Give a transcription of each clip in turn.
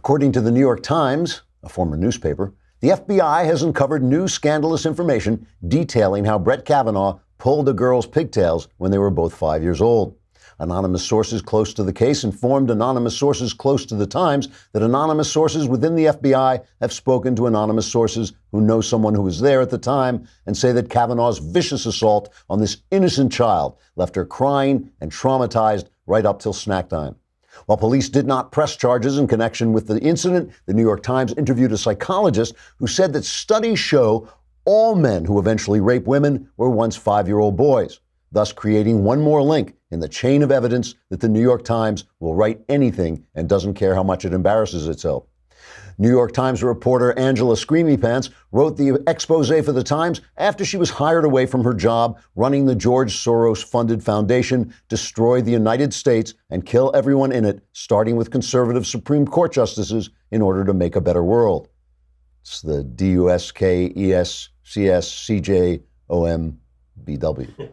According to the New York Times, a former newspaper, the FBI has uncovered new scandalous information detailing how Brett Kavanaugh pulled a girl's pigtails when they were both 5 years old. Anonymous sources close to the case informed anonymous sources close to the Times that anonymous sources within the FBI have spoken to anonymous sources who know someone who was there at the time and say that Kavanaugh's vicious assault on this innocent child left her crying and traumatized right up till snack time. While police did not press charges in connection with the incident, the New York Times interviewed a psychologist who said that studies show all men who eventually rape women were once 5-year-old boys, thus creating one more link in the chain of evidence that the New York Times will write anything and doesn't care how much it embarrasses itself. New York Times reporter Angela Screamy Pants wrote the expose for the Times after she was hired away from her job running the George Soros-funded foundation, Destroy the United States and Kill Everyone in It, starting with conservative Supreme Court justices in order to make a better world. It's the DUSKESCSCJOMBW.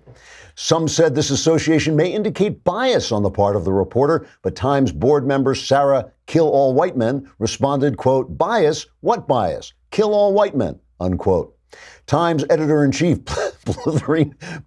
Some said this association may indicate bias on the part of the reporter, but Times board member Sarah Kill All White Men responded, quote, "Bias? What bias? Kill all white men," unquote. Times editor-in-chief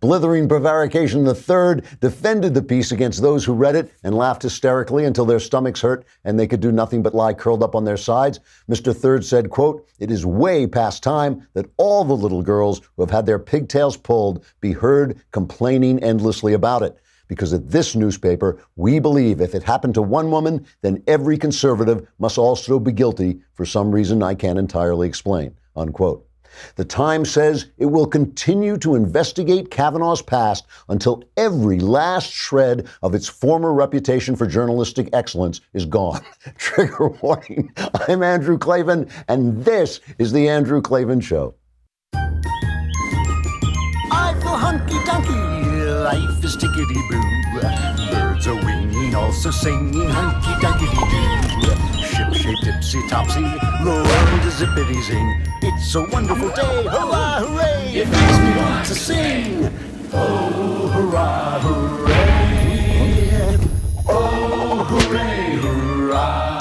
Blithering Prevarication III defended the piece against those who read it and laughed hysterically until their stomachs hurt and they could do nothing but lie curled up on their sides. Mr. Third said, quote, "It is way past time that all the little girls who have had their pigtails pulled be heard complaining endlessly about it. Because at this newspaper, we believe if it happened to one woman, then every conservative must also be guilty for some reason I can't entirely explain," unquote. The Times says it will continue to investigate Kavanaugh's past until every last shred of its former reputation for journalistic excellence is gone. Trigger warning. I'm Andrew Klavan, and this is The Andrew Klavan Show. I feel hunky-dunky, life is tickety-boo. Birds are winging, also singing hunky-dunky-doo. Ship-shape, tipsy-topsy, the world is zippity-zing. It's a wonderful day, hurrah, hooray! It makes me want to sing. Oh, hurrah, hooray! Oh, hooray, hurrah!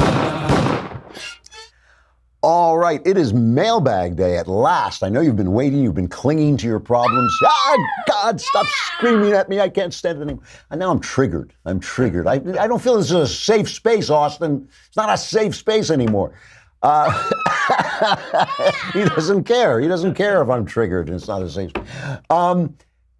All right, it is Mailbag Day at last. I know you've been waiting, you've been clinging to your problems. God, stop screaming at me. I can't stand it anymore. And now I'm triggered. I don't feel this is a safe space, Austin. It's not a safe space anymore. He doesn't care. He doesn't care if I'm triggered and it's not a safe space.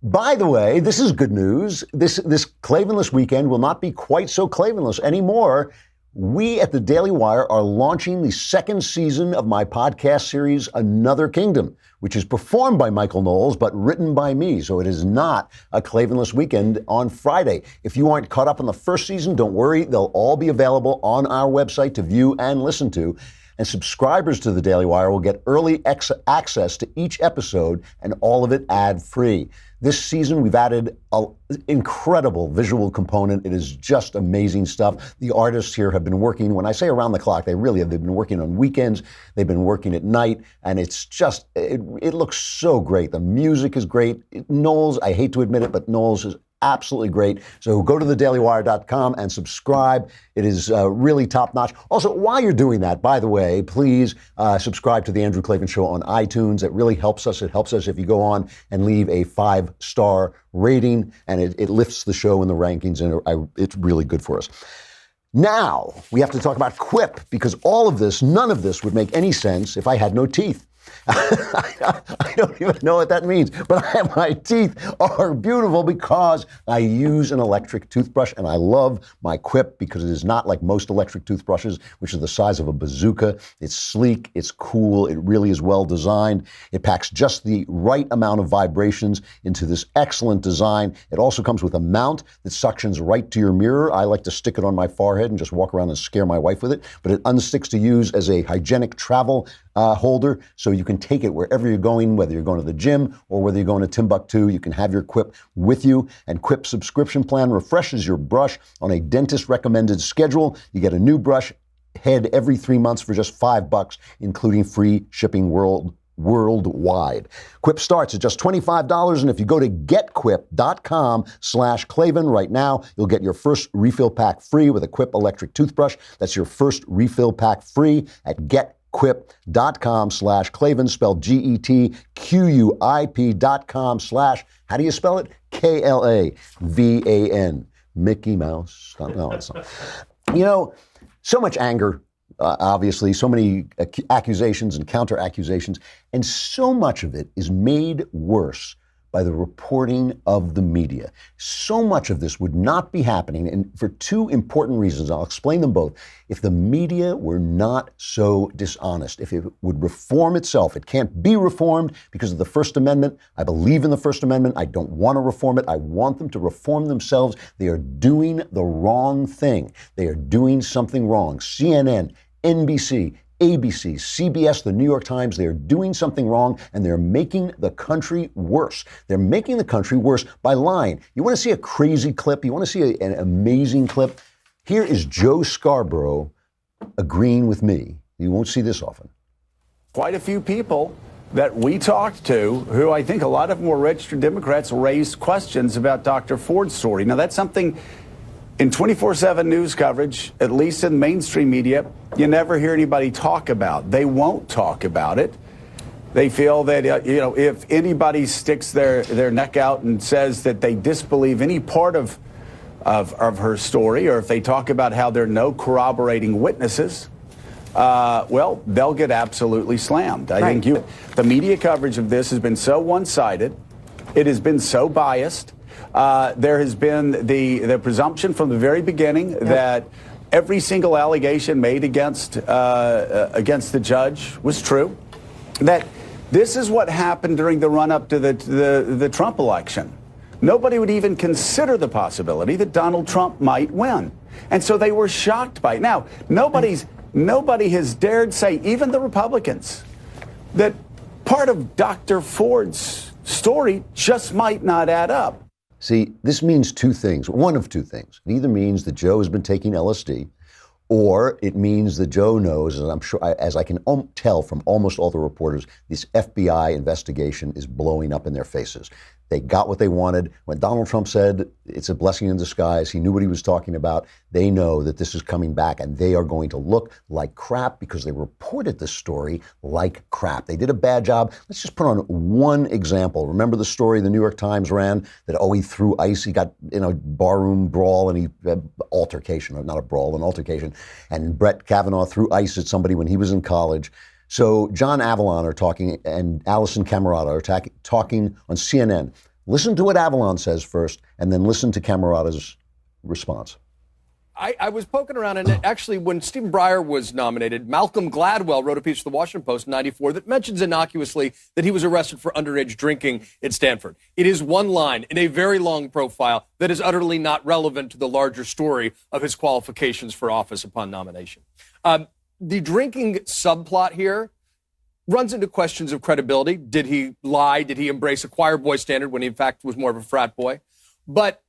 By the way, this is good news. This Klavanless weekend will not be quite so Klavanless anymore. We at the Daily Wire are launching the second season of my podcast series, Another Kingdom, which is performed by Michael Knowles, but written by me. So it is not a Klavanless weekend on Friday. If you aren't caught up on the first season, don't worry. They'll all be available on our website to view and listen to. And subscribers to the Daily Wire will get early access to each episode and all of it ad-free. This season, we've added an incredible visual component. It is just amazing stuff. The artists here have been working, when I say around the clock, they really have. They've been working on weekends. They've been working at night. And it's just, it looks so great. The music is great. Knowles, I hate to admit it, but Knowles is absolutely great. So go to thedailywire.com and subscribe. It is really top-notch. Also, while you're doing that, by the way, please subscribe to The Andrew Klavan Show on iTunes. It really helps us. It helps us if you go on and leave a 5-star rating, and it lifts the show in the rankings, and it's really good for us. Now, we have to talk about Quip, because none of this would make any sense if I had no teeth. I don't even know what that means, but my teeth are beautiful because I use an electric toothbrush, and I love my Quip because it is not like most electric toothbrushes, which are the size of a bazooka. It's sleek, it's cool, it really is well designed. It packs just the right amount of vibrations into this excellent design. It also comes with a mount that suctions right to your mirror. I like to stick it on my forehead and just walk around and scare my wife with it, but it unsticks to use as a hygienic travel holder, so you can take it wherever you're going, whether you're going to the gym or whether you're going to Timbuktu. You can have your Quip with you, and Quip's subscription plan refreshes your brush on a dentist-recommended schedule. You get a new brush head every 3 months for just $5, including free shipping worldwide. Quip starts at just $25, and if you go to getquip.com/Klavan right now, you'll get your first refill pack free with a Quip electric toothbrush. That's your first refill pack free at getquip.com/Klavan, spelled GETQUIP.com/ how do you spell it? KLAVAN. Mickey Mouse. No, it's not. You know, so much anger, obviously, so many accusations and counter-accusations, and so much of it is made worse by the reporting of the media. So much of this would not be happening, and for two important reasons. I'll explain them both. If the media were not so dishonest, if it would reform itself, it can't be reformed because of the First Amendment. I believe in the First Amendment. I don't want to reform it. I want them to reform themselves. They are doing the wrong thing. They are doing something wrong. CNN, NBC, ABC, CBS, the New York Times, they're doing something wrong, and they're making the country worse. They're making the country worse by lying. You want to see a crazy clip? You want to see an amazing clip? Here is Joe Scarborough agreeing with me. You won't see this often. Quite a few people that we talked to, who I think a lot of them were registered Democrats, raised questions about Dr. Ford's story. Now, that's something in 24/7 news coverage, at least in mainstream media, you never hear anybody talk about. They won't talk about it. They feel that, if anybody sticks their neck out and says that they disbelieve any part of her story, or if they talk about how there are no corroborating witnesses, well, they'll get absolutely slammed. I think the media coverage of this has been so one-sided. It has been so biased. There has been the presumption from the very beginning that every single allegation made against the judge was true. That this is what happened during the run-up to the Trump election. Nobody would even consider the possibility that Donald Trump might win, and so they were shocked by it. Now, nobody has dared say, even the Republicans, that part of Dr. Ford's story just might not add up. See, this means two things. One of two things. It either means that Joe has been taking LSD, or it means that Joe knows, and I'm sure, as I can tell from almost all the reporters, this FBI investigation is blowing up in their faces. They got what they wanted. When Donald Trump said it's a blessing in disguise, he knew what he was talking about. They know that this is coming back, and they are going to look like crap because they reported this story like crap. They did a bad job. Let's just put on one example. Remember the story the New York Times ran that, he threw ice, he got in a barroom brawl, and altercation, not a brawl, an altercation, and Brett Kavanaugh threw ice at somebody when he was in college. So John Avalon are talking, and Allison Camerata are talking on CNN. Listen to what Avalon says first, and then listen to Camerata's response. I was poking around, and actually, when Stephen Breyer was nominated, Malcolm Gladwell wrote a piece for the Washington Post in '94 that mentions innocuously that he was arrested for underage drinking at Stanford. It is one line in a very long profile that is utterly not relevant to the larger story of his qualifications for office upon nomination. The drinking subplot here runs into questions of credibility. Did he lie? Did he embrace a choir boy standard when he, in fact, was more of a frat boy? But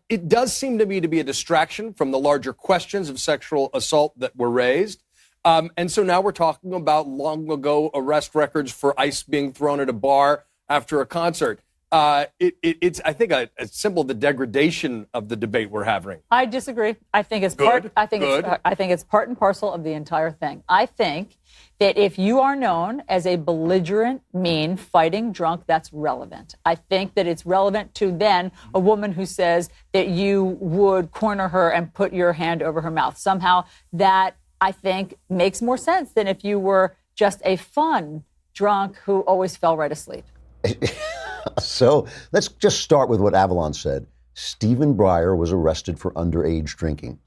it does seem to me to be a distraction from the larger questions of sexual assault that were raised. And so now we're talking about long ago arrest records for ice being thrown at a bar after a concert. It's, I think, a symbol of the degradation of the debate we're having. I disagree. I think it's I think it's part and parcel of the entire thing. I think that if you are known as a belligerent, mean, fighting drunk, that's relevant. I think that it's relevant to then a woman who says that you would corner her and put your hand over her mouth. Somehow that, I think, makes more sense than if you were just a fun drunk who always fell right asleep. So let's just start with what Avalon said. Stephen Breyer was arrested for underage drinking.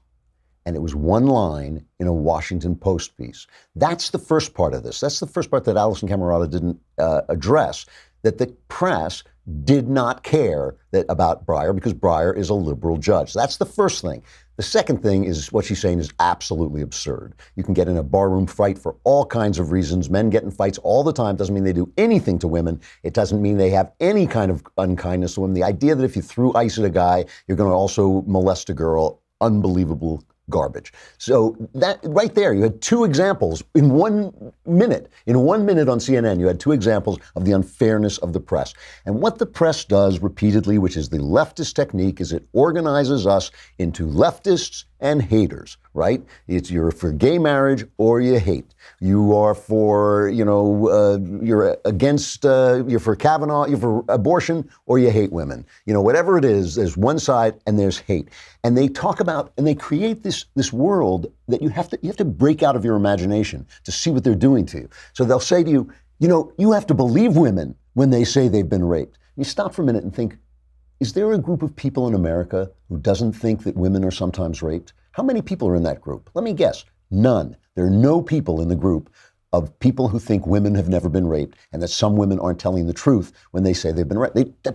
And it was one line in a Washington Post piece. That's the first part of this. That's the first part that Allison Camerata didn't address, that the press did not care about Breyer because Breyer is a liberal judge. That's the first thing. The second thing is what she's saying is absolutely absurd. You can get in a barroom fight for all kinds of reasons. Men get in fights all the time. Doesn't mean they do anything to women. It doesn't mean they have any kind of unkindness to women. The idea that if you threw ice at a guy, you're going to also molest a girl, unbelievable garbage. So that right there, you had two examples in 1 minute. In 1 minute on CNN, you had two examples of the unfairness of the press. And what the press does repeatedly, which is the leftist technique, is it organizes us into leftists and haters, right? You're for gay marriage or you hate. You are for, you're against, you're for Kavanaugh, you're for abortion or you hate women. Whatever it is, there's one side and there's hate. And they talk about, and they create this world that you have to break out of your imagination to see what they're doing to you. So they'll say to you, you have to believe women when they say they've been raped. You stop for a minute and think, is there a group of people in America who doesn't think that women are sometimes raped? How many people are in that group? Let me guess. None. There are no people in the group of people who think women have never been raped and that some women aren't telling the truth when they say they've been raped.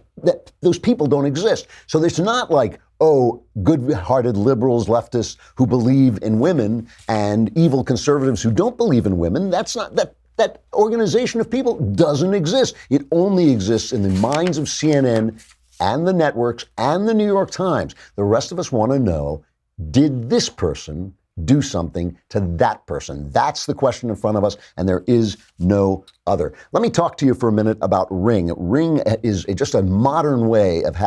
Those people don't exist. So it's not like, good-hearted liberals, leftists who believe in women and evil conservatives who don't believe in women. That's not that organization of people doesn't exist. It only exists in the minds of CNN and the networks and the New York Times. The rest of us want to know, did this person do something to that person? That's the question in front of us, and there is no other. Let me talk to you for a minute about Ring. Ring is just a modern way of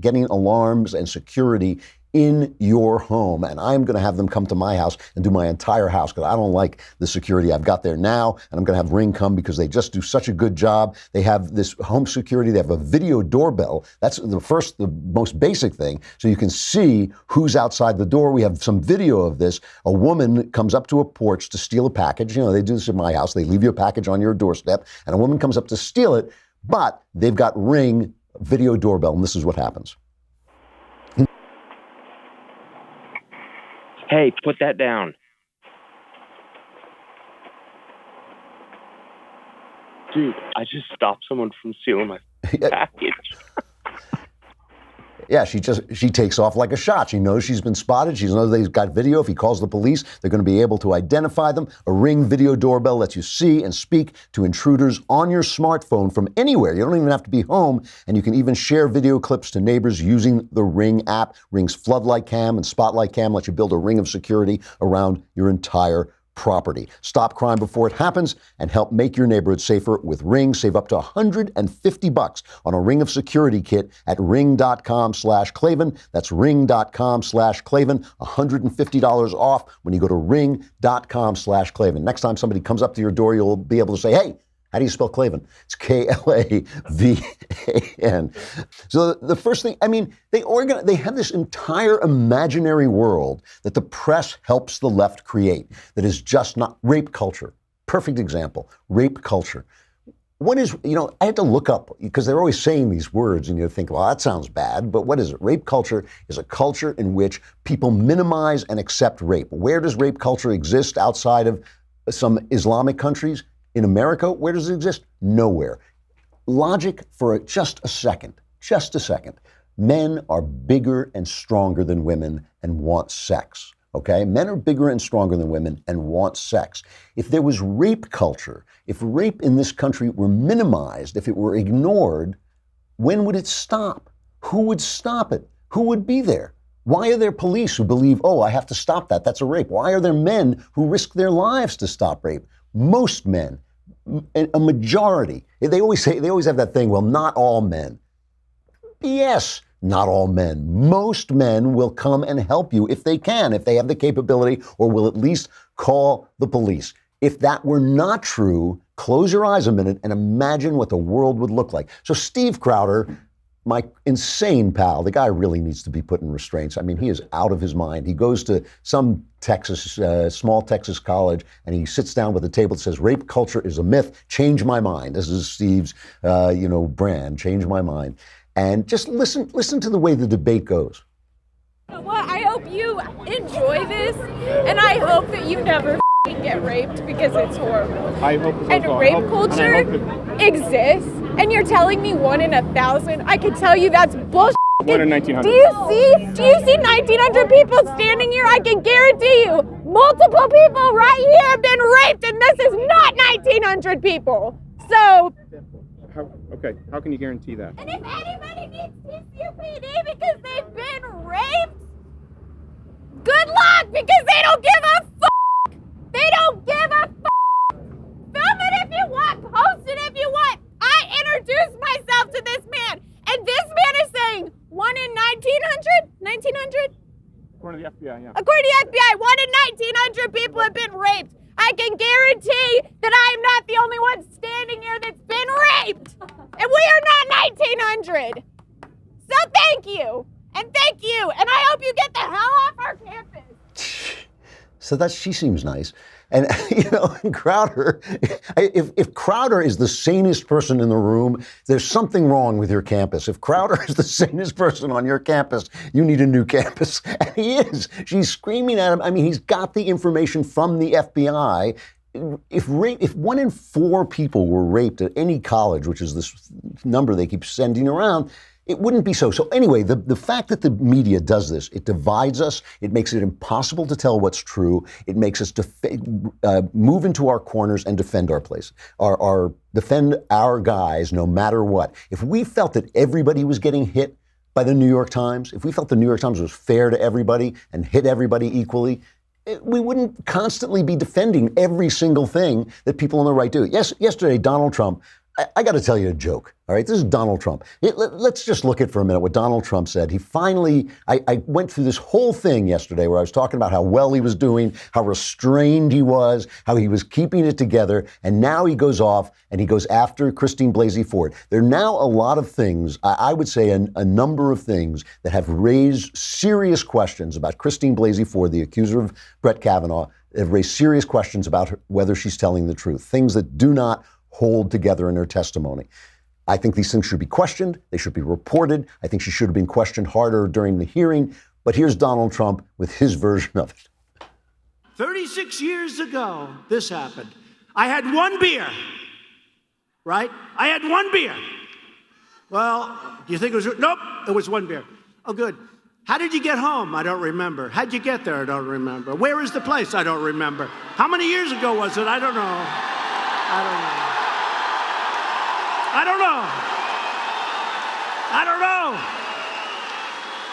getting alarms and security in your home. And I'm going to have them come to my house and do my entire house because I don't like the security I've got there now. And I'm going to have Ring come because they just do such a good job. They have this home security. They have a video doorbell. That's the most basic thing. So you can see who's outside the door. We have some video of this. A woman comes up to a porch to steal a package. They do this in my house. They leave you a package on your doorstep and a woman comes up to steal it, but they've got Ring video doorbell. And this is what happens. Hey, put that down. Dude, I just stopped someone from stealing my package. Yeah, she takes off like a shot. She knows she's been spotted. She knows they've got video. If he calls the police, they're going to be able to identify them. A Ring video doorbell lets you see and speak to intruders on your smartphone from anywhere. You don't even have to be home, and you can even share video clips to neighbors using the Ring app. Ring's Floodlight Cam and Spotlight Cam let you build a ring of security around your entire property. Stop crime before it happens and help make your neighborhood safer with Ring. Save up to $150 on a Ring of Security kit at ring.com/Klavan. That's ring.com/Klavan. $150 off when you go to ring.com/Klavan. Next time somebody comes up to your door, you'll be able to say, hey, how do you spell Klavan? It's Klavan. So the first thing, they have this entire imaginary world that the press helps the left create that is just not rape culture. Perfect example, rape culture. What is, I had to look up because they're always saying these words and you think, well, that sounds bad, but what is it? Rape culture is a culture in which people minimize and accept rape. Where does rape culture exist outside of some Islamic countries? In America, where does it exist? Nowhere. Logic for just a second. Men are bigger and stronger than women and want sex. Okay? Men are bigger and stronger than women and want sex. If there was rape culture, if rape in this country were minimized, if it were ignored, when would it stop? Who would stop it? Who would be there? Why are there police who believe, I have to stop that, that's a rape? Why are there men who risk their lives to stop rape? Most men, a majority, they always have that thing, well, not all men. Yes, not all men. Most men will come and help you if they can, if they have the capability, or will at least call the police. If that were not true, close your eyes a minute and imagine what the world would look like. So Steve Crowder, my insane pal, the guy really needs to be put in restraints. He is out of his mind. He goes to some small Texas college, and he sits down with a table that says, rape culture is a myth, change my mind. This is Steve's, brand, change my mind. And just listen to the way the debate goes. Well, I hope you enjoy this, and I hope that you never get raped because it's horrible. I hope so. And rape culture exists, and you're telling me 1 in 1,000? I can tell you that's bullshit. 1 in 1,900. Do you see 1,900 people standing here? I can guarantee you, multiple people right here have been raped, and this is not 1,900 people. So. How can you guarantee that? And if anybody needs TCPD because they've been raped, Good luck, because they don't give a fuck. They don't give a fuck. Film it if you want, post it if you want. I introduced myself to this man, and this man is saying 1 in 1900? 1900? According to the FBI, yeah. According to the FBI, 1 in 1900 people have been raped. I can guarantee that I am not the only one standing here that's been raped. And we are not 1900. So thank you. And thank you. And I hope you get the hell off our campus. So she seems nice. And, Crowder, if Crowder is the sanest person in the room, there's something wrong with your campus. If Crowder is the sanest person on your campus, you need a new campus. And he is. She's screaming at him. I mean, he's got the information from the FBI. If 1 in 4 people were raped at any college, which is this number they keep sending around, it wouldn't be so. So anyway, the fact that the media does this, it divides us. It makes it impossible to tell what's true. It makes us move into our corners and defend our place, defend our guys no matter what. If we felt that everybody was getting hit by the New York Times, if we felt the New York Times was fair to everybody and hit everybody equally, we wouldn't constantly be defending every single thing that people on the right do. Yesterday, Donald Trump, I got to tell you a joke, all right? This is Donald Trump. Let's just look at for a minute what Donald Trump said. He finally, I went through this whole thing yesterday where I was talking about how well he was doing, how restrained he was, how he was keeping it together, and now he goes off and he goes after Christine Blasey Ford. There are now a lot of things, I would say a number of things that have raised serious questions about Christine Blasey Ford, the accuser of Brett Kavanaugh, have raised serious questions about whether she's telling the truth, things that do not hold together in her testimony. I think these things should be questioned. They should be reported. I think she should have been questioned harder during the hearing. But here's Donald Trump with his version of it. 36 years ago, this happened. I had one beer, right? I had one beer. Well, do you think it was? Nope, it was one beer. Oh, good. How did you get home? I don't remember. How'd you get there? I don't remember. Where is the place? I don't remember. How many years ago was it? I don't know. I don't know.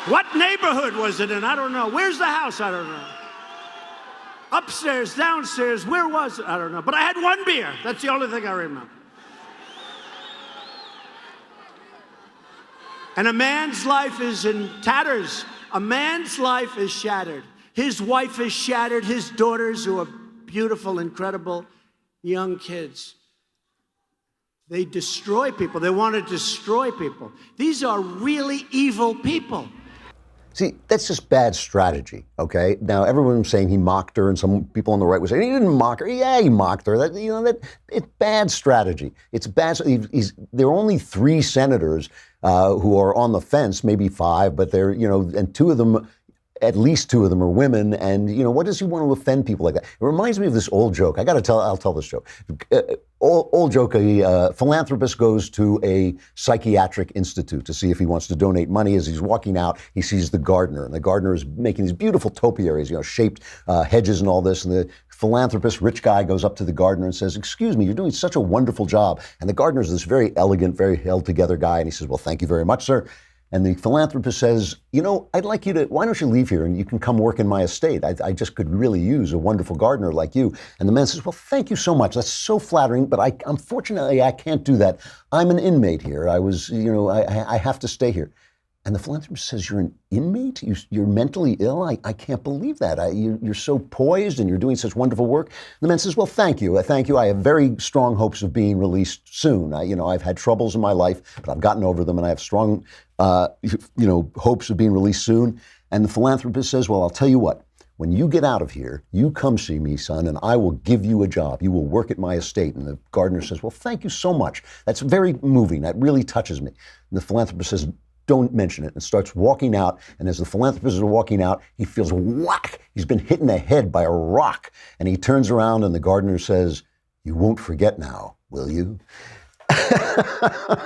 What neighborhood was it in? I don't know. Where's the house? I don't know. Upstairs, downstairs, where was it? I don't know. But I had one beer. That's the only thing I remember. And a man's life is in tatters. A man's life is shattered. His wife is shattered. His daughters, who are beautiful, incredible young kids. They destroy people. They want to destroy people. These are really evil people. See, that's just bad strategy, okay? Now, everyone's saying he mocked her, and some people on the right were saying, he didn't mock her. Yeah, he mocked her. It's bad strategy. It's bad. There are only 3 senators who are on the fence, maybe 5, but they're, and 2 of them, at least 2 of them are women, and what does he want to offend people like that? It reminds me of this old joke. I'll tell this joke. Old joke, a philanthropist goes to a psychiatric institute to see if he wants to donate money. As he's walking out, he sees the gardener, and the gardener is making these beautiful topiaries, shaped hedges and all this, and the philanthropist, rich guy, goes up to the gardener and says, "Excuse me, you're doing such a wonderful job." And the gardener is this very elegant, very held together guy, and he says, "Well, thank you very much, sir." And the philanthropist says, I'd like you to, why don't you leave here and you can come work in my estate? I just could really use a wonderful gardener like you. And the man says, "Well, thank you so much. That's so flattering, but unfortunately, I can't do that. I'm an inmate here. I was, I have to stay here." And the philanthropist says, "You're an inmate? You're mentally ill? I can't believe that. You're so poised and you're doing such wonderful work." The man says, "Well, thank you. I have very strong hopes of being released soon. I've had troubles in my life, but I've gotten over them, and I have strong, hopes of being released soon." And the philanthropist says, "Well, I'll tell you what. When you get out of here, you come see me, son, and I will give you a job. You will work at my estate." And the gardener says, "Well, thank you so much. That's very moving. That really touches me." And the philanthropist says, "Don't mention it," and starts walking out. And as the philanthropist is walking out, he feels whack. He's been hit in the head by a rock. And he turns around and the gardener says, "You won't forget now, will you?"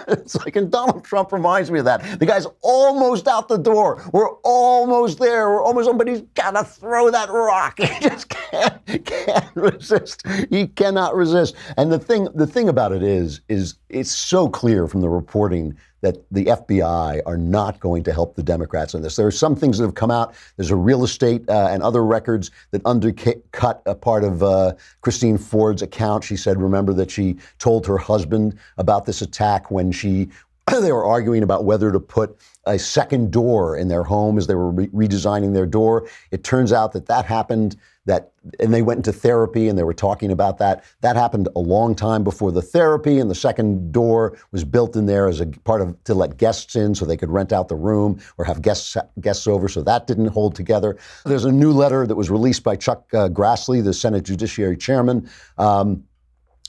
It's like, and Donald Trump reminds me of that. The guy's almost out the door. We're almost there. We're almost on, but he's got to throw that rock. He just can't resist. He cannot resist. And the thing about it is it's so clear from the reporting that the FBI are not going to help the Democrats in this. There are some things that have come out. There's a real estate and other records that undercut a part of Christine Ford's account. She said, remember that she told her husband about this attack when they were arguing about whether to put a second door in their home as they were redesigning their door. It turns out that happened, and they went into therapy and they were talking about that. That happened a long time before the therapy, and the second door was built in there as a part of to let guests in so they could rent out the room or have guests over. So that didn't hold together. There's a new letter that was released by Chuck Grassley, the Senate Judiciary Chairman,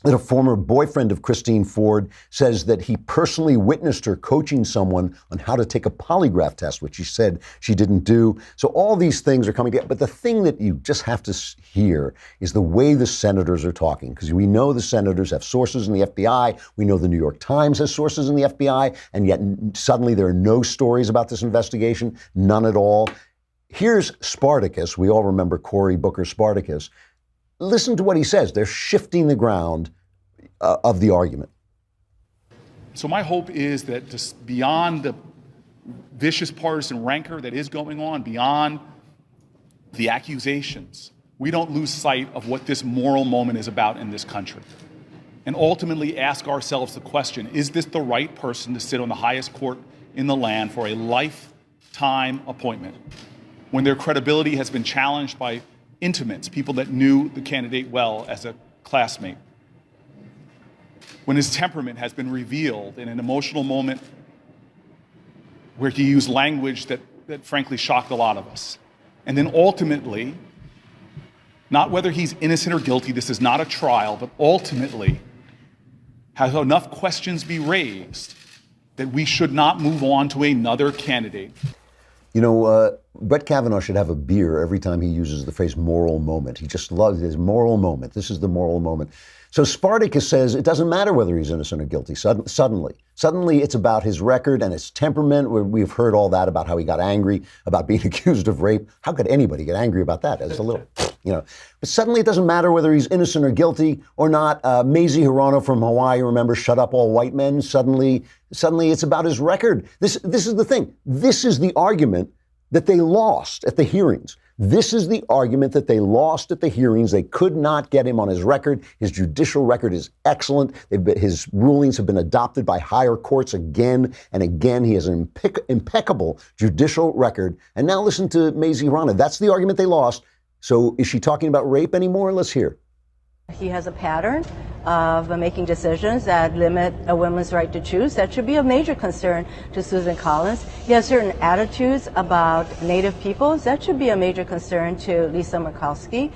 that a former boyfriend of Christine Ford says that he personally witnessed her coaching someone on how to take a polygraph test, which she said she didn't do. So all these things are coming together. But the thing that you just have to hear is the way the senators are talking, because we know the senators have sources in the FBI. We know the New York Times has sources in the FBI, and yet suddenly there are no stories about this investigation, none at all. Here's Spartacus. We all remember Cory Booker Spartacus. Listen to what he says. They're shifting the ground of the argument. So my hope is that just beyond the vicious partisan rancor that is going on, beyond the accusations, we don't lose sight of what this moral moment is about in this country. And ultimately ask ourselves the question, is this the right person to sit on the highest court in the land for a lifetime appointment when their credibility has been challenged by intimates, people that knew the candidate well as a classmate, when his temperament has been revealed in an emotional moment where he used language that frankly shocked a lot of us. And then ultimately, not whether he's innocent or guilty, this is not a trial, but ultimately, has enough questions be raised that we should not move on to another candidate. You know, Brett Kavanaugh should have a beer every time he uses the phrase moral moment. He just loves his moral moment. This is the moral moment. So Spartacus says it doesn't matter whether he's innocent or guilty. Suddenly it's about his record and his temperament. We've heard all that about how he got angry about being accused of rape. How could anybody get angry about that? It's a little, But suddenly it doesn't matter whether he's innocent or guilty or not. Mazie Hirono from Hawaii, remember, shut up all white men. Suddenly it's about his record. This is the thing. This is the argument that they lost at the hearings. This is the argument that they lost at the hearings. They could not get him on his record. His judicial record is excellent. His rulings have been adopted by higher courts again and again. He has an impeccable judicial record. And now listen to Mazie Hirono. That's the argument they lost. So is she talking about rape anymore? Let's hear. He has a pattern of making decisions that limit a woman's right to choose. That should be a major concern to Susan Collins. He has certain attitudes about Native peoples. That should be a major concern to Lisa Murkowski.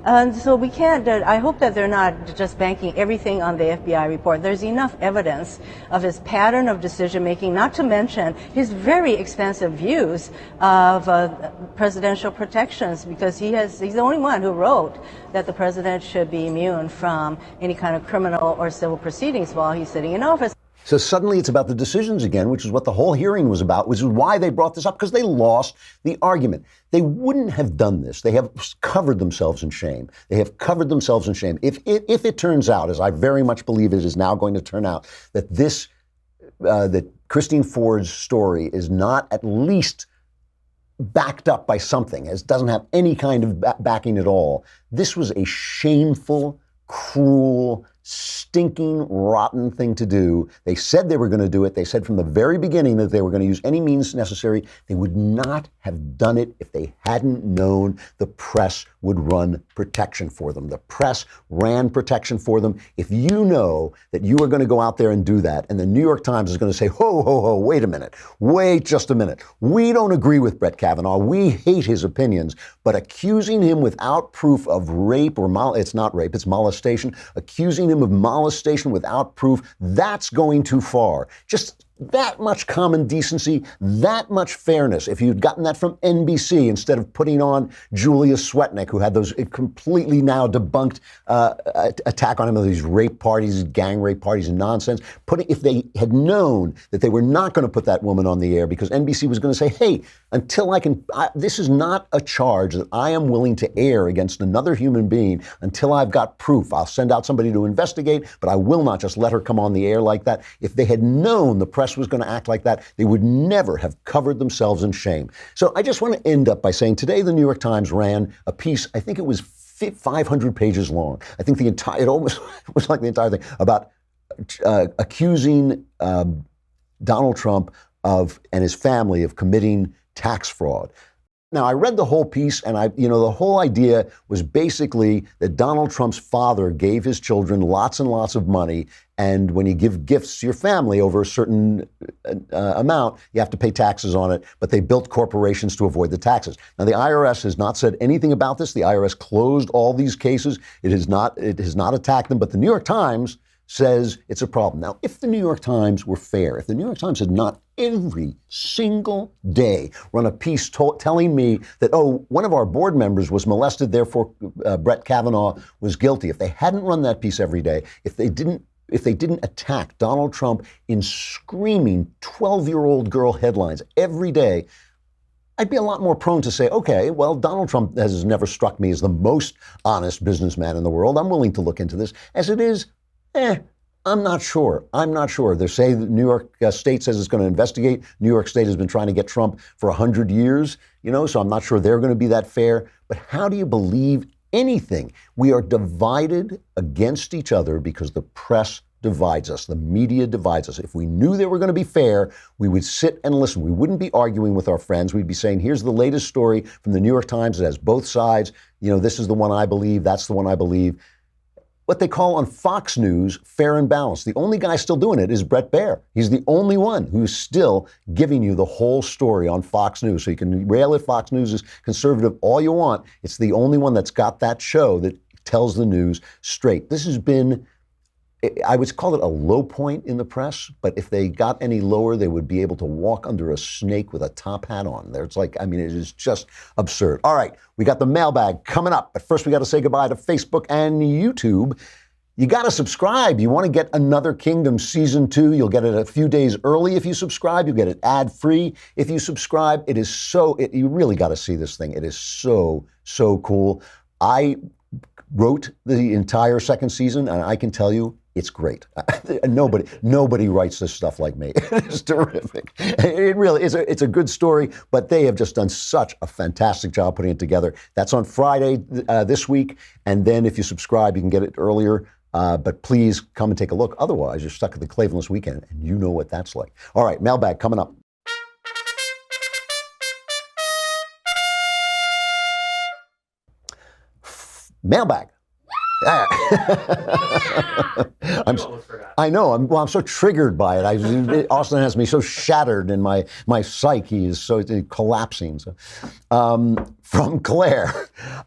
And so we can't, I hope that they're not just banking everything on the FBI report. There's enough evidence of his pattern of decision making, not to mention his very expansive views of presidential protections, because he's the only one who wrote that the president should be immune from any kind of criminal or civil proceedings while he's sitting in office. So suddenly it's about the decisions again, which is what the whole hearing was about, which is why they brought this up, because they lost the argument. They wouldn't have done this. They have covered themselves in shame. They have covered themselves in shame. If it turns out, as I very much believe it is now going to turn out, that that Christine Ford's story is not at least backed up by something, as doesn't have any kind of backing at all, this was a shameful, cruel, stinking, rotten thing to do. They said they were going to do it. They said from the very beginning that they were going to use any means necessary. They would not have done it if they hadn't known the press would run protection for them. The press ran protection for them. If you know that you are going to go out there and do that, and the New York Times is going to say, ho, ho, ho, wait a minute, wait just a minute. We don't agree with Brett Kavanaugh. We hate his opinions, but accusing him without proof of rape or it's not rape, it's molestation, accusing him of molestation without proof, that's going too far. Just that much common decency, that much fairness. If you'd gotten that from NBC instead of putting on Julia Swetnick, who had those completely now debunked attack on him of these rape parties, gang rape parties and nonsense, if they had known that they were not going to put that woman on the air because NBC was going to say, hey, until this is not a charge that I am willing to air against another human being until I've got proof. I'll send out somebody to investigate, but I will not just let her come on the air like that. If they had known the press press was going to act like that, they would never have covered themselves in shame. So I just want to end up by saying today the New York Times ran a piece, I think it was 500 pages long. I think it almost was like the entire thing about accusing Donald Trump and his family of committing tax fraud. Now, I read the whole piece, and the whole idea was basically that Donald Trump's father gave his children lots and lots of money, and when you give gifts to your family over a certain amount, you have to pay taxes on it, but they built corporations to avoid the taxes. Now, the IRS has not said anything about this. The IRS closed all these cases. It has not attacked them, but the New York Times says it's a problem. Now, if the New York Times were fair, if the New York Times had not every single day run a piece telling me that, one of our board members was molested, therefore Brett Kavanaugh was guilty, if they hadn't run that piece every day, if they didn't attack Donald Trump in screaming 12-year-old girl headlines every day, I'd be a lot more prone to say, okay, well, Donald Trump has never struck me as the most honest businessman in the world. I'm willing to look into this. As it is, I'm not sure. They say the New York State says it's going to investigate. New York State has been trying to get Trump for 100 years, so I'm not sure they're going to be that fair. But how do you believe anything? We are divided against each other because the press divides us. The media divides us. If we knew they were going to be fair, we would sit and listen. We wouldn't be arguing with our friends. We'd be saying, here's the latest story from the New York Times. It has both sides. This is the one I believe. That's the one I believe. What they call on Fox News fair and balanced. The only guy still doing it is Bret Baier. He's the only one who's still giving you the whole story on Fox News. So you can rail at Fox News as conservative all you want. It's the only one that's got that show that tells the news straight. This has been, I would call it a low point in the press, but if they got any lower, they would be able to walk under a snake with a top hat on. It is just absurd. All right, we got the mailbag coming up, but first we got to say goodbye to Facebook and YouTube. You got to subscribe. You want to get Another Kingdom Season 2. You'll get it a few days early if you subscribe. You'll get it ad-free if you subscribe. You really got to see this thing. It is so, so cool. I wrote the entire second season, and I can tell you, it's great. Nobody writes this stuff like me. It's terrific. It really is. It's a good story, but they have just done such a fantastic job putting it together. That's on Friday this week, and then if you subscribe, you can get it earlier. But please come and take a look. Otherwise, you're stuck at the Klavanless weekend, and you know what that's like. All right, mailbag coming up. Mailbag. I know. I'm so triggered by it. Austin has me so shattered in my psyche is so collapsing. So, from Claire,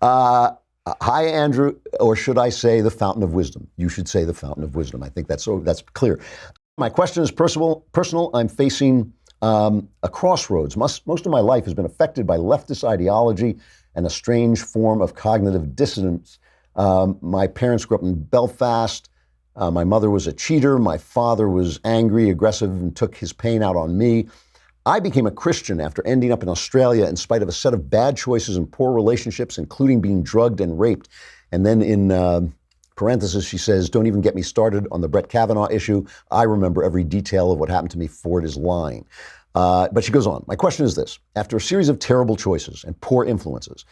hi Andrew, or should I say the Fountain of Wisdom? You should say the Fountain of Wisdom. I think that's clear. My question is personal. I'm facing a crossroads. Most of my life has been affected by leftist ideology and a strange form of cognitive dissonance. My parents grew up in Belfast. My mother was a cheater. My father was angry, aggressive, and took his pain out on me. I became a Christian after ending up in Australia in spite of a set of bad choices and poor relationships, including being drugged and raped. And then in parentheses, she says, don't even get me started on the Brett Kavanaugh issue. I remember every detail of what happened to me. Ford is lying. But she goes on. My question is this. After a series of terrible choices and poor influences,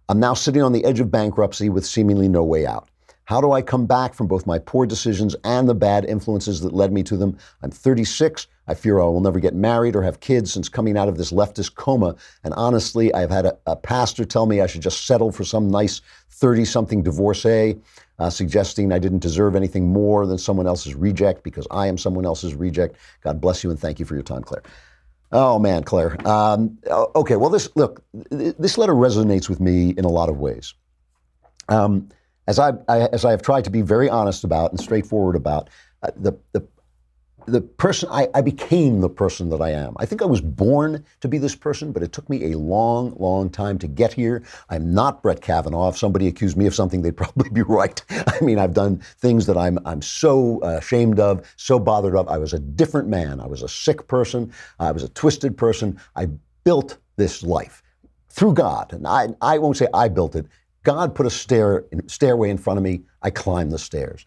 I'm now sitting on the edge of bankruptcy with seemingly no way out. How do I come back from both my poor decisions and the bad influences that led me to them? I'm 36. I fear I will never get married or have kids since coming out of this leftist coma. And honestly, I've had a pastor tell me I should just settle for some nice 30-something divorcee, suggesting I didn't deserve anything more than someone else's reject because I am someone else's reject. God bless you and thank you for your time, Claire. Oh, man, Claire. Okay, well, this letter resonates with me in a lot of ways. As I have tried to be very honest about and straightforward about, the person, I became the person that I am. I think I was born to be this person, but it took me a long, long time to get here. I'm not Brett Kavanaugh. If somebody accused me of something, they'd probably be right. I mean, I've done things that I'm so ashamed of, so bothered of. I was a different man. I was a sick person. I was a twisted person. I built this life through God. And I won't say I built it. God put a stairway in front of me. I climbed the stairs.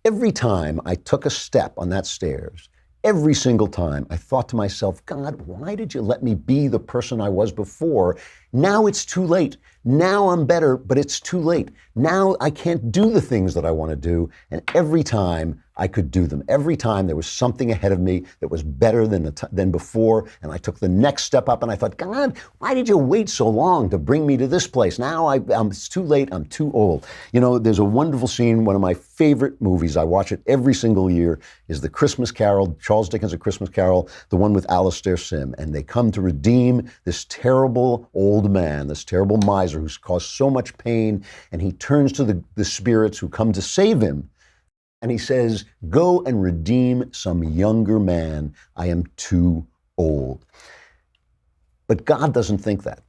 Every time I took a step on that stairs, every single time I thought to myself, God, why did you let me be the person I was before? Now it's too late. Now I'm better, but it's too late. Now I can't do the things that I want to do. And every time I could do them. Every time there was something ahead of me that was better than before, and I took the next step up, and I thought, God, why did you wait so long to bring me to this place? Now it's too late. I'm too old. You know, there's a wonderful scene, one of my favorite movies, I watch it every single year, is The Christmas Carol, Charles Dickens' A Christmas Carol, the one with Alastair Sim. And they come to redeem this terrible old man, this terrible miser who's caused so much pain, and he turns to the spirits who come to save him. And he says, go and redeem some younger man. I am too old. But God doesn't think that.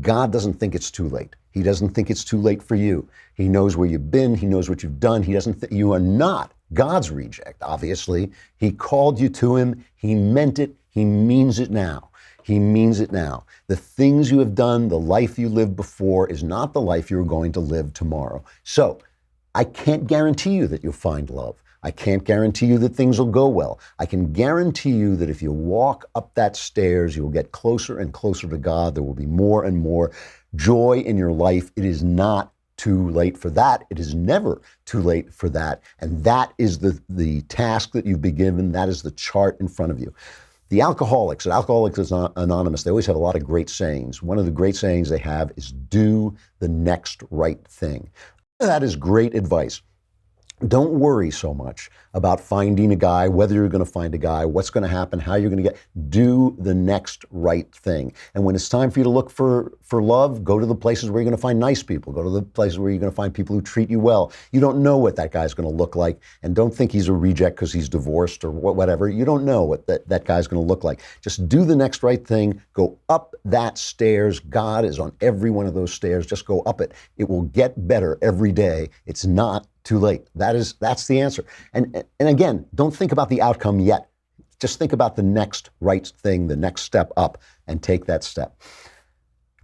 God doesn't think it's too late. He doesn't think it's too late for you. He knows where you've been. He knows what you've done. He doesn't you are not God's reject, obviously. He called you to him. He meant it. He means it now. He means it now. The things you have done, the life you lived before is not the life you're going to live tomorrow. So, I can't guarantee you that you'll find love. I can't guarantee you that things will go well. I can guarantee you that if you walk up that stairs, you'll get closer and closer to God. There will be more and more joy in your life. It is not too late for that. It is never too late for that. And that is the task that you've been given. That is the chart in front of you. The Alcoholics, at Alcoholics Anonymous, they always have a lot of great sayings. One of the great sayings they have is, do the next right thing. That is great advice. Don't worry so much about finding a guy, whether you're going to find a guy, what's going to happen, how you're going to get. Do the next right thing. And when it's time for you to look for love, go to the places where you're going to find nice people. Go to the places where you're going to find people who treat you well. You don't know what that guy's going to look like. And don't think he's a reject because he's divorced or whatever. You don't know what that guy's going to look like. Just do the next right thing. Go up that stairs. God is on every one of those stairs. Just go up it. It will get better every day. It's not too late. That's the answer. And again, don't think about the outcome yet. Just think about the next right thing, the next step up, and take that step.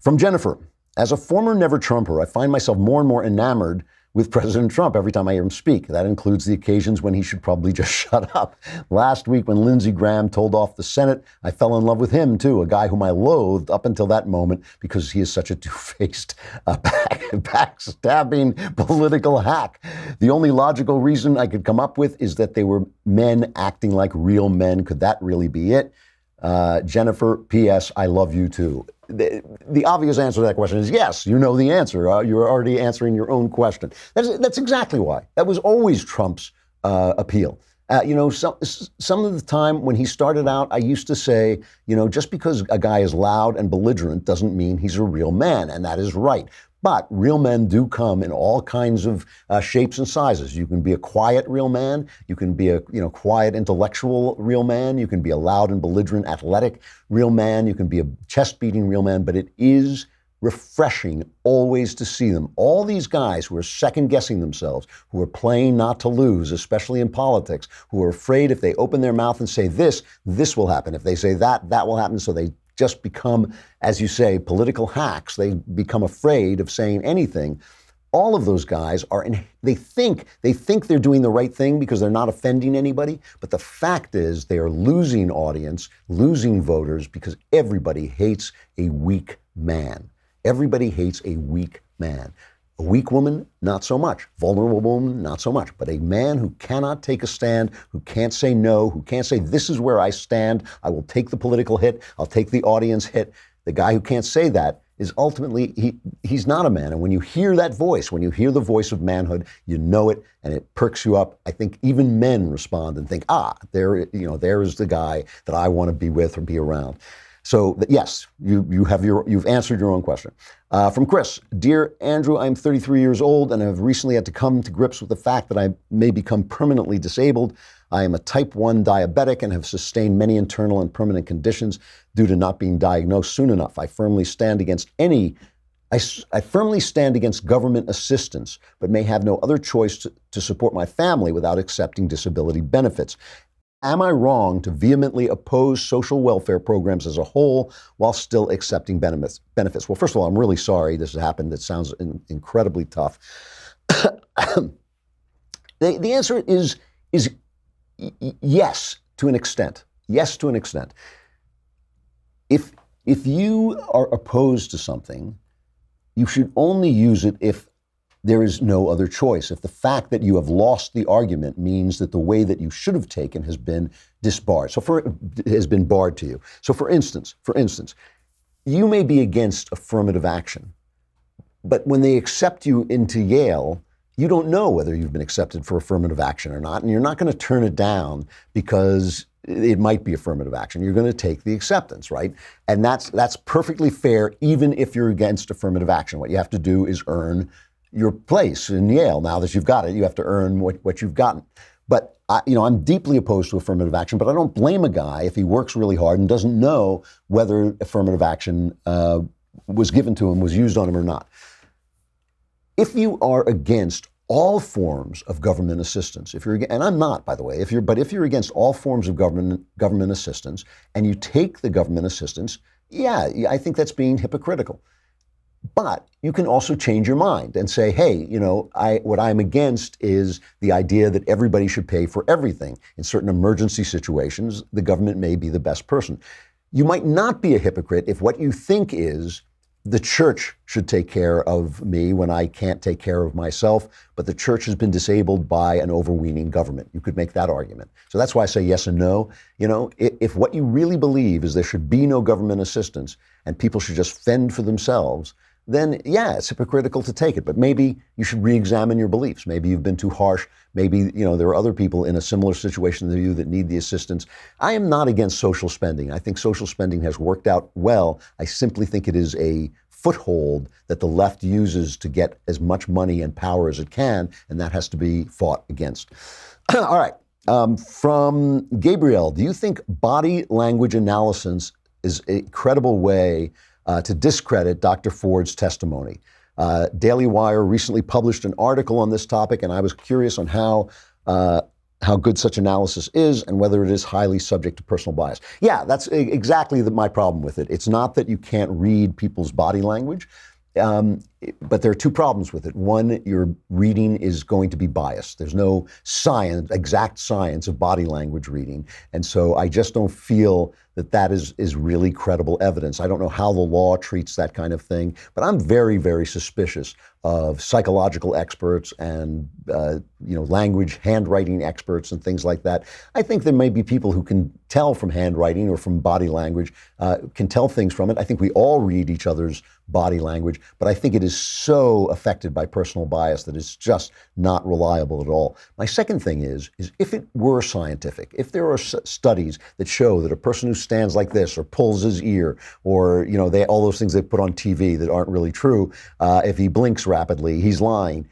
From Jennifer, as a former Never Trumper, I find myself more and more enamored with President Trump every time I hear him speak. That includes the occasions when he should probably just shut up. Last week when Lindsey Graham told off the Senate, I fell in love with him too, a guy whom I loathed up until that moment because he is such a two-faced, backstabbing political hack. The only logical reason I could come up with is that they were men acting like real men. Could that really be it? Jennifer, P.S., I love you too. The obvious answer to that question is yes, you know the answer. You're already answering your own question. That's exactly why. That was always Trump's appeal. Some of the time when he started out, I used to say, just because a guy is loud and belligerent doesn't mean he's a real man, and that is right. But real men do come in all kinds of shapes and sizes. You can be a quiet real man. You can be a quiet intellectual real man. You can be a loud and belligerent athletic real man. You can be a chest-beating real man. But it is refreshing always to see them. All these guys who are second-guessing themselves, who are playing not to lose, especially in politics, who are afraid if they open their mouth and say this will happen. If they say that will happen. So they just become, as you say, political hacks. They become afraid of saying anything. All of those guys they think they're doing the right thing because they're not offending anybody. But the fact is they are losing audience, losing voters because everybody hates a weak man. Everybody hates a weak man. A weak woman, not so much. Vulnerable woman, not so much. But a man who cannot take a stand, who can't say no, who can't say, this is where I stand, I will take the political hit, I'll take the audience hit. The guy who can't say that is ultimately, he's not a man. And when you hear that voice, when you hear the voice of manhood, you know it and it perks you up. I think even men respond and think, there is the guy that I want to be with or be around. So yes, you've answered your own question. From Chris, dear Andrew, I'm 33 years old and have recently had to come to grips with the fact that I may become permanently disabled. I am a type 1 diabetic and have sustained many internal and permanent conditions due to not being diagnosed soon enough. I firmly stand against government assistance, but may have no other choice to support my family without accepting disability benefits. Am I wrong to vehemently oppose social welfare programs as a whole while still accepting benefits? Well, first of all, I'm really sorry this has happened. It sounds incredibly tough. The answer is yes. to an extent. Yes, to an extent. If you are opposed to something, you should only use it if there is no other choice. If the fact that you have lost the argument means that the way that you should have taken has been disbarred, has been barred to you. So for instance, you may be against affirmative action, but when they accept you into Yale, you don't know whether you've been accepted for affirmative action or not, and you're not going to turn it down because it might be affirmative action. You're going to take the acceptance, right? And that's perfectly fair, even if you're against affirmative action. What you have to do is earn your place in Yale. Now that you've got it, you have to earn what you've gotten. But I'm deeply opposed to affirmative action, but I don't blame a guy if he works really hard and doesn't know whether affirmative action was given to him, was used on him or not. If you are against all forms of government assistance, and I'm not, by the way, if you're against all forms of government assistance and you take the government assistance, yeah, I think that's being hypocritical. But you can also change your mind and say, hey, what I'm against is the idea that everybody should pay for everything. In certain emergency situations, the government may be the best person. You might not be a hypocrite if what you think is the church should take care of me when I can't take care of myself, but the church has been disabled by an overweening government. You could make that argument. So that's why I say yes and no. If what you really believe is there should be no government assistance and people should just fend for themselves, then yeah, it's hypocritical to take it. But maybe you should re-examine your beliefs. Maybe you've been too harsh. Maybe, there are other people in a similar situation to you that need the assistance. I am not against social spending. I think social spending has worked out well. I simply think it is a foothold that the left uses to get as much money and power as it can, and that has to be fought against. All right. From Gabriel, do you think body language analysis is a credible way to discredit Dr. Ford's testimony? Daily Wire recently published an article on this topic, and I was curious on how good such analysis is and whether it is highly subject to personal bias. Yeah, that's exactly my problem with it. It's not that you can't read people's body language, but there are two problems with it. One, your reading is going to be biased. There's no exact science of body language reading. And so I just don't feel that is really credible evidence. I don't know how the law treats that kind of thing, but I'm very, very suspicious of psychological experts and language, handwriting experts and things like that. I think there may be people who can tell from handwriting or from body language, can tell things from it. I think we all read each other's body language, but I think it is so affected by personal bias that it's just not reliable at all. My second thing is if it were scientific, if there are studies that show that a person who stands like this or pulls his ear or, all those things they put on TV that aren't really true, if he blinks rapidly, he's lying,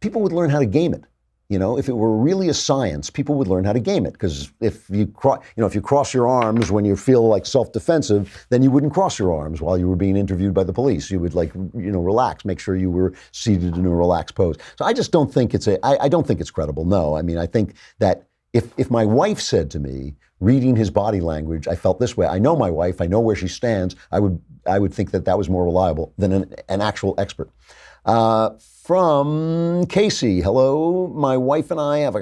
people would learn how to game it. If it were really a science, people would learn how to game it. Because if you cross your arms when you feel like self-defensive, then you wouldn't cross your arms while you were being interviewed by the police. You would relax, make sure you were seated in a relaxed pose. So I just don't think I don't think it's credible. No, I think that if my wife said to me, reading his body language, I felt this way. I know my wife. I know where she stands. I would think that was more reliable than an actual expert. From Casey, hello. My wife and I have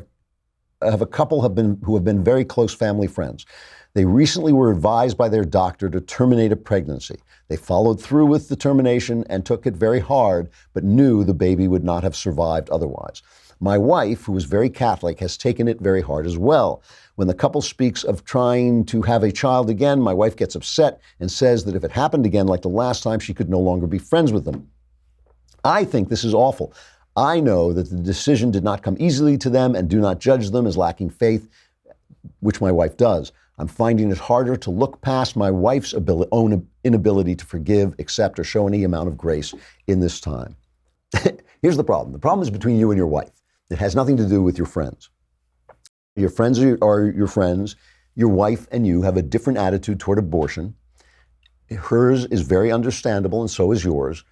a couple who have been very close family friends. They recently were advised by their doctor to terminate a pregnancy. They followed through with the termination and took it very hard, but knew the baby would not have survived otherwise. My wife, who is very Catholic, has taken it very hard as well. When the couple speaks of trying to have a child again, my wife gets upset and says that if it happened again like the last time, she could no longer be friends with them. I think this is awful. I know that the decision did not come easily to them and do not judge them as lacking faith, which my wife does. I'm finding it harder to look past my wife's own inability to forgive, accept, or show any amount of grace in this time. Here's the problem. The problem is between you and your wife. It has nothing to do with your friends. Your friends are your friends. Your wife and you have a different attitude toward abortion. Hers is very understandable, and so is yours.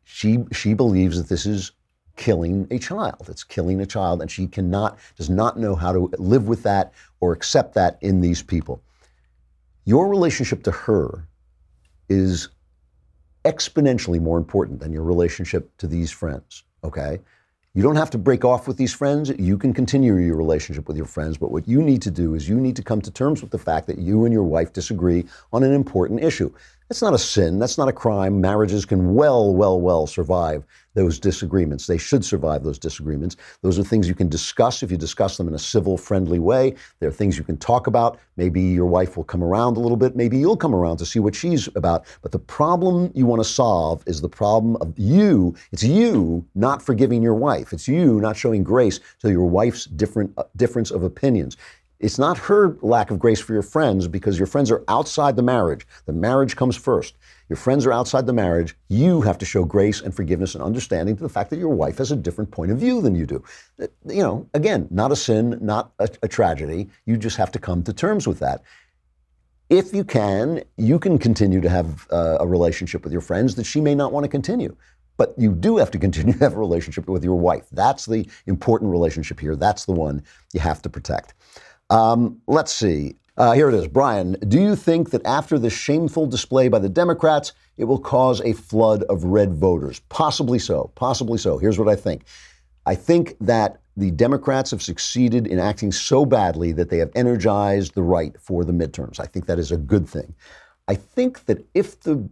She believes that this is killing a child. It's killing a child, and she does not know how to live with that or accept that in these people. Your relationship to her is exponentially more important than your relationship to these friends, okay? You don't have to break off with these friends. You can continue your relationship with your friends. But what you need to do is you need to come to terms with the fact that you and your wife disagree on an important issue. That's not a sin. That's not a crime. Marriages can well survive those disagreements. They should survive those disagreements. Those are things you can discuss if you discuss them in a civil, friendly way. There are things you can talk about. Maybe your wife will come around a little bit. Maybe you'll come around to see what she's about. But the problem you want to solve is the problem of you. It's you not forgiving your wife. It's you not showing grace to your wife's difference of opinions. It's not her lack of grace for your friends, because your friends are outside the marriage. The marriage comes first. Your friends are outside the marriage. You have to show grace and forgiveness and understanding to the fact that your wife has a different point of view than you do. You know, again, not a sin, not a tragedy. You just have to come to terms with that. If you can continue to have a relationship with your friends that she may not want to continue. But you do have to continue to have a relationship with your wife. That's the important relationship here. That's the one you have to protect. Let's see. Here it is. Brian, do you think that after this shameful display by the Democrats, it will cause a flood of red voters? Possibly so. Possibly so. Here's what I think. I think that the Democrats have succeeded in acting so badly that they have energized the right for the midterms. I think that is a good thing. I think that if the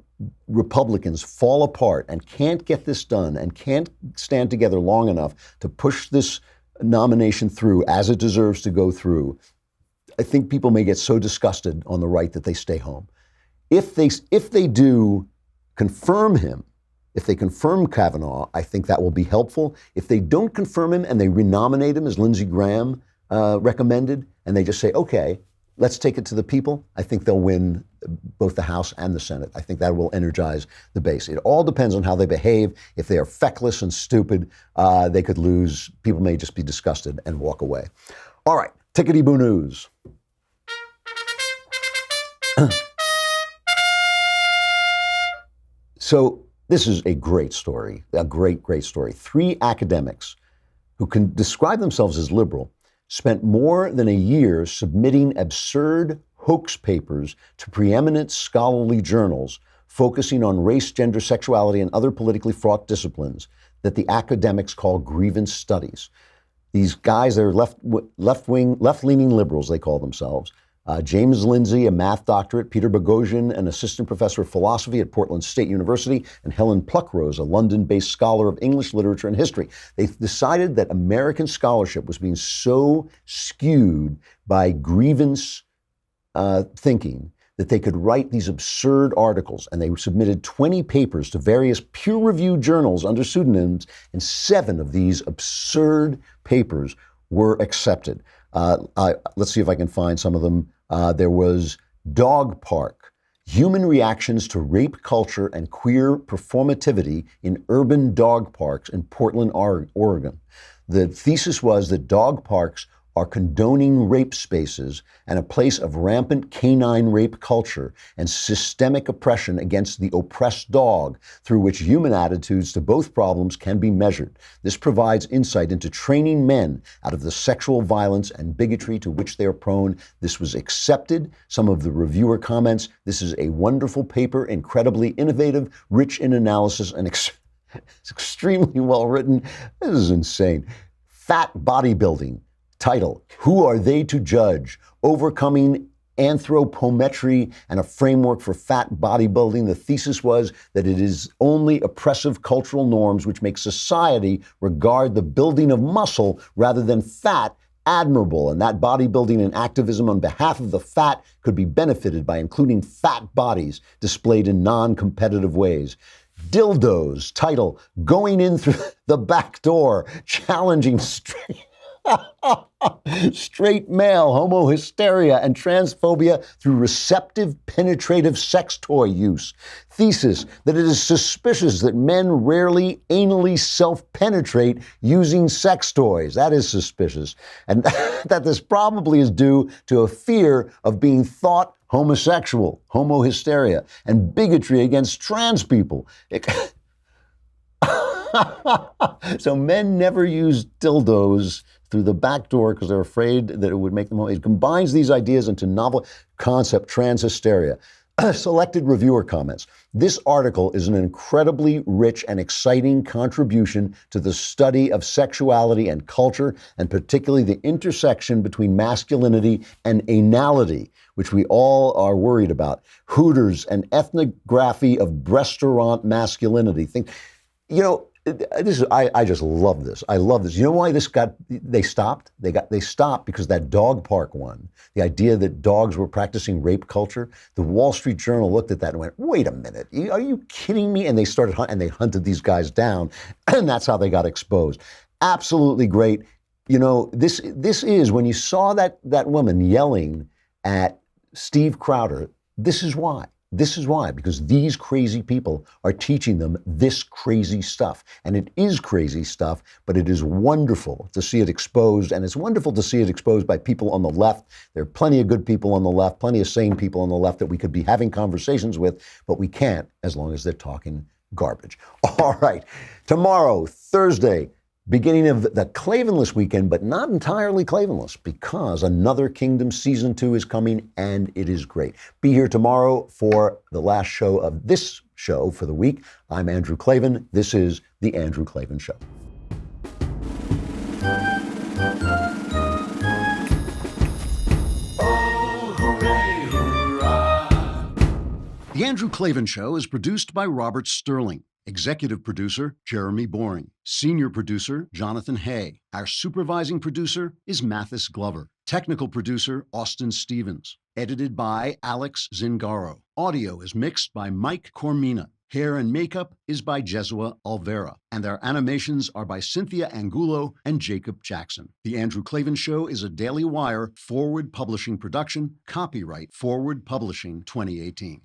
Republicans fall apart and can't get this done and can't stand together long enough to push this nomination through as it deserves to go through, I think people may get so disgusted on the right that they stay home. If they do confirm him, if they confirm Kavanaugh, I think that will be helpful. If they don't confirm him and they renominate him as Lindsey Graham recommended, and they just say, okay, let's take it to the people, I think they'll win both the House and the Senate. I think that will energize the base. It all depends on how they behave. If they are feckless and stupid, they could lose. People may just be disgusted and walk away. All right, tickety-boo news. So this is a great story, a great story. 3 academics who can describe themselves as liberal spent more than a year submitting absurd hoax papers to preeminent scholarly journals focusing on race, gender, sexuality, and other politically fraught disciplines that the academics call grievance studies. These guys, they're left-leaning liberals, they call themselves. James Lindsay, a math doctorate, Peter Boghossian, an assistant professor of philosophy at Portland State University, and Helen Pluckrose, a London-based scholar of English literature and history. They decided that American scholarship was being so skewed by grievance thinking that they could write these absurd articles, and they submitted 20 papers to various peer-reviewed journals under pseudonyms, and 7 of these absurd papers were accepted. Let's see if I can find some of them. There was Dog Park, Human Reactions to Rape Culture and Queer Performativity in Urban Dog Parks in Portland, Oregon. The thesis was that dog parks are condoning rape spaces and a place of rampant canine rape culture and systemic oppression against the oppressed dog, through which human attitudes to both problems can be measured. This provides insight into training men out of the sexual violence and bigotry to which they are prone. This was accepted. Some of the reviewer comments: this is a wonderful paper, incredibly innovative, rich in analysis, and it's extremely well written. This is insane. Fat bodybuilding. Title: Who Are They to Judge? Overcoming Anthropometry and a Framework for Fat Bodybuilding. The thesis was that it is only oppressive cultural norms which make society regard the building of muscle rather than fat admirable, and that bodybuilding and activism on behalf of the fat could be benefited by including fat bodies displayed in non-competitive ways. Dildos. Title: Going in through the back door, challenging straight male homohysteria and transphobia through receptive, penetrative sex toy use. Thesis: that it is suspicious that men rarely anally self-penetrate using sex toys. That is suspicious. And that this probably is due to a fear of being thought homosexual, homohysteria, and bigotry against trans people. So men never use dildos through the back door because they're afraid that it would make them. It combines these ideas into novel concept, trans hysteria. Selected reviewer comments. This article is an incredibly rich and exciting contribution to the study of sexuality and culture, and particularly the intersection between masculinity and anality, which we all are worried about. Hooters, an ethnography of restaurant masculinity. I just love this. I love this. You know why they stopped? They stopped because that dog park one, the idea that dogs were practicing rape culture. The Wall Street Journal looked at that and went, wait a minute, are you kidding me? And they they hunted these guys down, and that's how they got exposed. Absolutely great. This is, when you saw that woman yelling at Steve Crowder, this is why. This is why, because these crazy people are teaching them this crazy stuff. And it is crazy stuff, but it is wonderful to see it exposed. And it's wonderful to see it exposed by people on the left. There are plenty of good people on the left, plenty of sane people on the left that we could be having conversations with, but we can't as long as they're talking garbage. All right. Tomorrow, Thursday, beginning of the Klavanless weekend, but not entirely Klavanless, because Another Kingdom Season 2 is coming, and it is great. Be here tomorrow for the last show of this show for the week. I'm Andrew Klavan. This is The Andrew Klavan Show. The Andrew Klavan Show is produced by Robert Sterling. Executive producer, Jeremy Boring. Senior producer, Jonathan Hay. Our supervising producer is Mathis Glover. Technical producer, Austin Stevens. Edited by Alex Zingaro. Audio is mixed by Mike Cormina. Hair and makeup is by Jesua Alvera. And our animations are by Cynthia Angulo and Jacob Jackson. The Andrew Klavan Show is a Daily Wire Forward Publishing production. Copyright Forward Publishing 2018.